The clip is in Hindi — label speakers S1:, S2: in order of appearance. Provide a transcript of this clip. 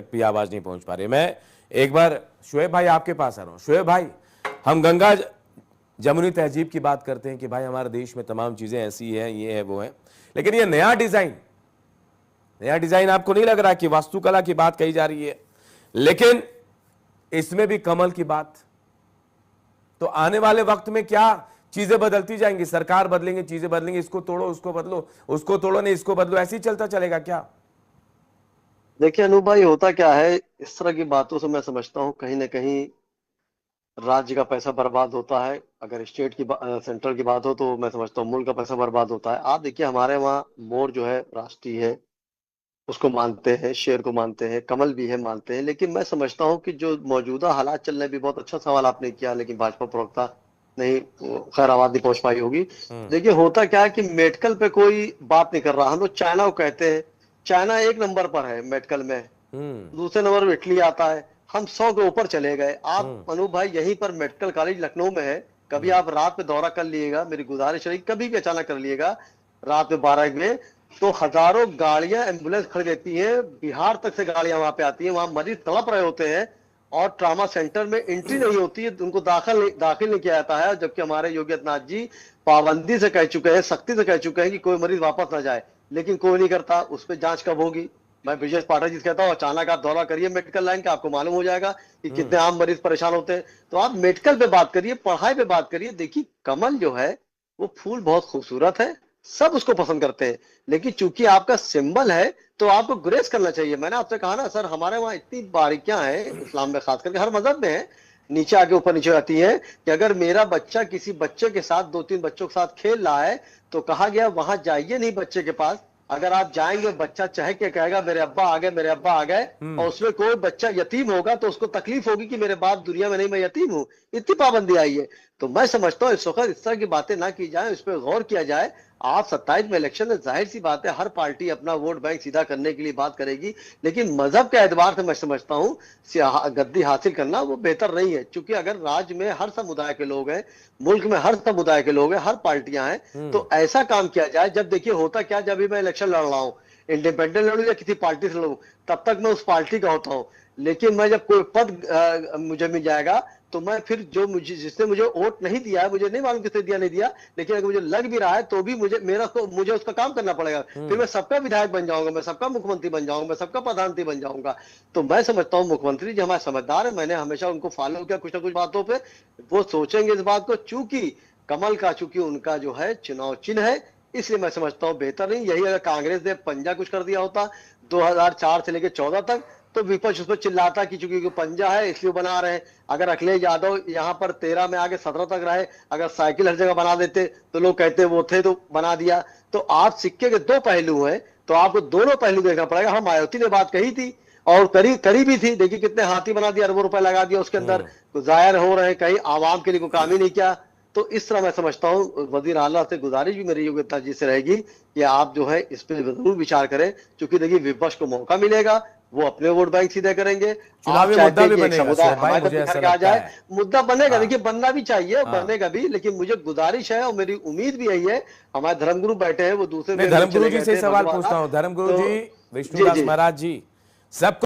S1: तक भी आवाज नहीं पहुंच पा रही। मैं एक बार शुएब भाई आपके पास आ रहा हूं। शुएब भाई, हम गंगा जमुनी तहजीब की बात करते हैं कि भाई हमारे देश में तमाम चीजें ऐसी हैं, ये है वो है, लेकिन ये नया डिजाइन आपको नहीं लग रहा कि वास्तुकला की बात कही जा रही है, लेकिन इसमें भी कमल की बात। तो आने वाले वक्त में क्या चीजें बदलती जाएंगी? सरकार बदलेंगे, चीजें बदलेंगी, इसको तोड़ो उसको बदलो, उसको तोड़ो नहीं इसको बदलो, ऐसे ही चलता चलेगा क्या?
S2: देखिए अनु भाई, होता क्या है, इस तरह की बातों से मैं समझता हूँ कहीं ना कहीं राज्य का पैसा बर्बाद होता है। अगर सेंट्रल की बात हो तो मैं समझता हूँ मुल्क का पैसा बर्बाद होता है। आप देखिए हमारे वहाँ मोर जो है राष्ट्रीय है, उसको मानते हैं, शेर को मानते हैं, कमल भी है मानते हैं। लेकिन मैं समझता हूँ कि जो मौजूदा हालात चल रहे हैं, भी बहुत अच्छा सवाल आपने किया, लेकिन भाजपा प्रवक्ता नहीं, खैर आवाज नहीं पहुंच पाई होगी। देखिए होता क्या है कि मेडिकल पे कोई बात नहीं कर रहा। हम लोग चाइना को कहते हैं, चाइना एक नंबर पर है मेडिकल में,
S1: हम्म।
S2: दूसरे नंबर पर इटली आता है। हम 100 के ऊपर चले गए। आप
S1: हम्म।
S2: अनूप भाई यहीं पर मेडिकल कॉलेज लखनऊ में है, कभी आप रात में दौरा कर लिएगा, मेरी गुजारिश रही, कभी भी अचानक कर लिएगा रात में 12 बजे, तो हजारों गाड़ियां एम्बुलेंस खड़ी रहती हैं, बिहार तक से गाड़ियां वहां पे आती हैं, वहां मरीज तड़प रहे होते हैं और ट्रामा सेंटर में एंट्री नहीं होती है, उनको दाखिल नहीं किया जाता है। जबकि हमारे योगी आदित्यनाथ जी पाबंदी से कह चुके हैं, सख्ती से कह चुके हैं कि कोई मरीज वापस ना जाए, लेकिन कोई नहीं करता। उस पर जांच कब होगी? मैं ब्रिजेश पाठक जी से कहता हूँ, अचानक आप दौरा करिए मेडिकल लाइन का, आपको मालूम हो जाएगा कि कितने आम मरीज परेशान होते हैं। तो आप मेडिकल पे बात करिए, पढ़ाई पे बात करिए। देखिए कमल जो है वो फूल बहुत खूबसूरत है, सब उसको पसंद करते हैं, लेकिन चूंकि आपका सिंबल है तो आपको गुरेज करना चाहिए। मैंने आपसे कहा ना सर, हमारे वहाँ इतनी बारीकियां हैं इस्लाम में, खास करके हर मजहब में है, नीचे आके ऊपर नीचे आती है कि अगर मेरा बच्चा किसी बच्चे के साथ, 2-3 बच्चों के साथ खेल रहा है, तो कहा गया वहां जाइए नहीं बच्चे के पास। अगर आप जाएंगे, बच्चा चाह के कहेगा मेरे अब्बा आ गए, मेरे अब्बा आ गए, और उसमें कोई बच्चा यतीम होगा तो उसको तकलीफ होगी कि मेरे बाप दुनिया में नहीं, मैं यतीम हूँ। इतनी पाबंदी आई है। तो मैं समझता हूँ इस वक्त इस तरह की बातें ना की जाए, इस पर गौर किया जाए। आप 27 में इलेक्शन है, जाहिर सी बात है हर पार्टी अपना वोट बैंक सीधा करने के लिए बात करेगी, लेकिन मजहब के एतबार से मैं समझता हूँ गद्दी हासिल करना वो बेहतर नहीं है। क्योंकि अगर राज्य में हर समुदाय के लोग हैं, मुल्क में हर समुदाय के लोग हैं, हर पार्टियां हैं, तो ऐसा काम किया जाए। जब देखिए होता क्या, जब भी मैं इलेक्शन लड़ रहा हूँ, इंडिपेंडेंट लड़ू या किसी पार्टी से लड़ू, तब तक मैं उस पार्टी का होता हूँ। लेकिन मैं जब कोई पद मुझे मिल जाएगा, तो मैं फिर जो मुझे, जिसने मुझे वोट नहीं दिया है, मुझे नहीं मालूम किसने दिया नहीं दिया, लेकिन अगर मुझे लग भी रहा है तो भी मुझे उसका काम करना पड़ेगा। फिर मैं सबका विधायक बन जाऊंगा, मैं सबका मुख्यमंत्री बन जाऊंगा, मैं सबका प्रधानमंत्री बन जाऊंगा। तो मैं समझता हूँ मुख्यमंत्री जी हमारे समझदार है, मैंने हमेशा उनको फॉलो किया कुछ ना कुछ बातों पे, वो सोचेंगे इस बात को। चूंकि कमल का, चूंकि उनका जो है चुनाव चिन्ह है, इसलिए मैं समझता हूँ बेहतर नहीं। यही अगर कांग्रेस ने पंजा कुछ कर दिया होता 2004 से लेकर 14 तक, तो विपक्ष उस पर चिल्लाता कि चूंकि पंजा है इसलिए बना रहे हैं। अगर अखिलेश यादव यहाँ पर 13 में आगे 17 तक रहे, अगर साइकिल हर जगह बना देते तो लोग कहते वो थे तो बना दिया। तो आप सिक्के के दो पहलू हैं, तो आपको दोनों पहलू देखना पड़ेगा। हम मायावती ने बात कही थी और करी करी भी थी, देखिए कितने हाथी बना दिया, अरबों रुपए लगा दिया उसके अंदर, तो जाहिर हो रहे हैं कहीं आवाम के लिए कोई काम ही नहीं किया। तो इस तरह मैं समझता हूँ वजीर आला से गुजारिश भी मेरी योग्यता जी से रहेगी कि आप जो है इस पर जरूर विचार करें। क्योंकि देखिए विपक्ष को मौका मिलेगा, वो अपने वोट बैंक सीधे करेंगे। आप
S1: चुनावी मुद्दा
S2: चाहते हैं
S1: भी
S2: कि एक
S1: बनेगा
S2: समुदाय
S1: शुएब भाई,
S2: हमारे तक
S1: मुझे
S2: निखर
S1: ऐसा
S2: के आ
S1: लगता
S2: जाए,
S1: है।
S2: मुद्दा बनेगा।
S1: हाँ।
S2: देखिए बनना भी चाहिए,
S1: हाँ।
S2: बनेगा भी, लेकिन मुझे गुजारिश है और मेरी उम्मीद भी यही है। हमारे धर्मगुरु बैठे हैं, वो दूसरे
S1: नहीं,
S2: वे में
S1: धर्मगुरु
S2: चले
S1: जी
S2: गए
S1: से ही
S2: थे
S1: सवाल
S2: भगवान।
S1: पूछता हूं। धर्मगुरु
S2: तो
S1: जी,
S2: जी
S1: विष्णुदास
S2: जी
S1: महाराज जी, सब